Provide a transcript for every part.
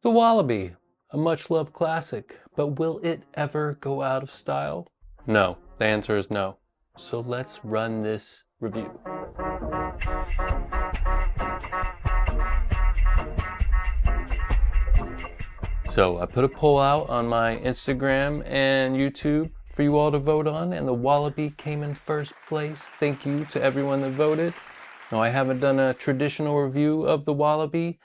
The Wallaby, a much-loved classic, but will it ever go out of style? No, the answer is no. So let's run this review. So I put a poll out on my Instagram and YouTube for you all to vote on, and the Wallaby came in first place. Thank you to everyone that voted. Now, I haven't done a traditional review of the Wallaby,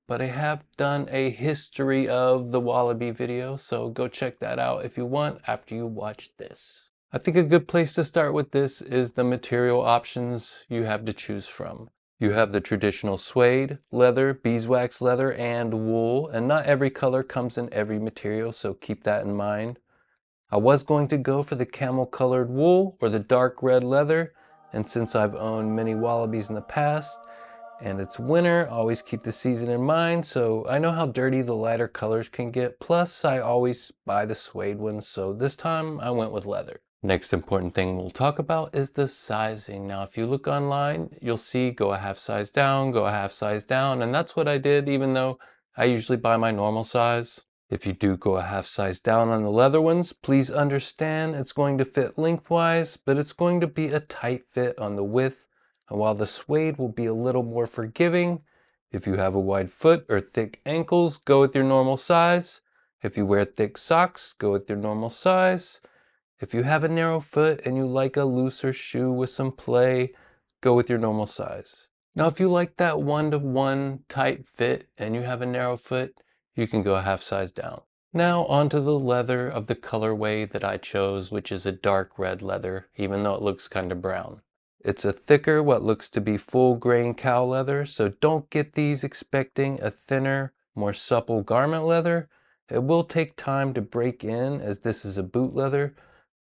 but I have done a history of the Wallaby video, so go check that out if you want after you watch this. I think a good place to start with this is the material options you have to choose from. You have the traditional suede, leather, beeswax leather, and wool, and not every color comes in every material, so keep that in mind. I was going to go for the camel colored wool or the dark red leather, and since I've owned many Wallabies in the past, and it's winter, always keep the season in mind, so I know how dirty the lighter colors can get. Plus, I always buy the suede ones, so this time I went with leather. Next important thing we'll talk about is the sizing. Now, if you look online, you'll see go a half size down, go a half size down, and that's what I did, even though I usually buy my normal size. If you do go a half size down on the leather ones, please understand it's going to fit lengthwise, but it's going to be a tight fit on the width. And while the suede will be a little more forgiving, if you have a wide foot or thick ankles, go with your normal size. If you wear thick socks, go with your normal size. If you have a narrow foot and you like a looser shoe with some play, go with your normal size. Now, if you like that one-to-one tight fit and you have a narrow foot, you can go a half size down. Now onto the leather of the colorway that I chose, which is a dark red leather, even though it looks kind of brown. It's a thicker, what looks to be full grain cow leather, so don't get these expecting a thinner, more supple garment leather. It will take time to break in as this is a boot leather,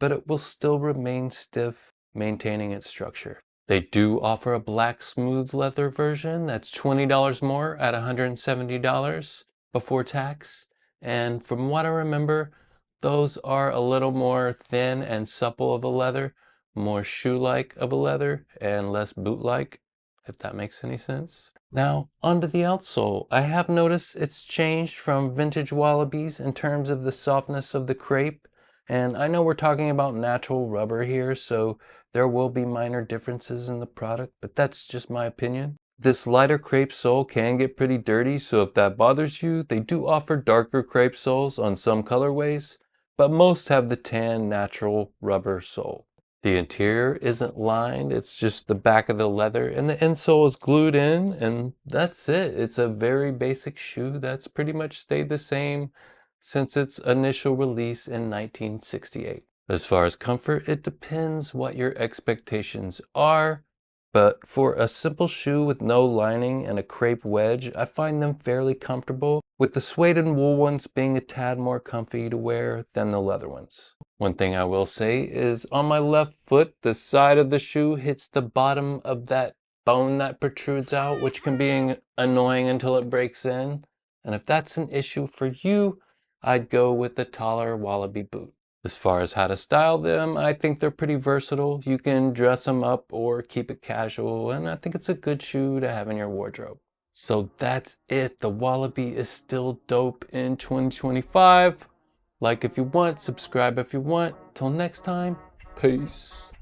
but it will still remain stiff, maintaining its structure. They do offer a black smooth leather version that's $20 more at $170 before tax. And from what I remember, those are a little more thin and supple of a leather, more shoe-like of a leather, and less boot-like, if that makes any sense. Now, onto the outsole. I have noticed it's changed from vintage Wallabies in terms of the softness of the crepe. And I know we're talking about natural rubber here, so there will be minor differences in the product, but that's just my opinion. This lighter crepe sole can get pretty dirty, so if that bothers you, they do offer darker crepe soles on some colorways, but most have the tan natural rubber sole. The interior isn't lined, it's just the back of the leather, and the insole is glued in, and that's it. It's a very basic shoe that's pretty much stayed the same since its initial release in 1968. As far as comfort, it depends what your expectations are, but for a simple shoe with no lining and a crepe wedge, I find them fairly comfortable, with the suede and wool ones being a tad more comfy to wear than the leather ones. One thing I will say is on my left foot, the side of the shoe hits the bottom of that bone that protrudes out, which can be annoying until it breaks in. And if that's an issue for you, I'd go with the taller Wallaby boot. As far as how to style them, I think they're pretty versatile. You can dress them up or keep it casual, and I think it's a good shoe to have in your wardrobe. So that's it. The Wallaby is still dope in 2025. Like if you want, subscribe if you want. Till next time, peace.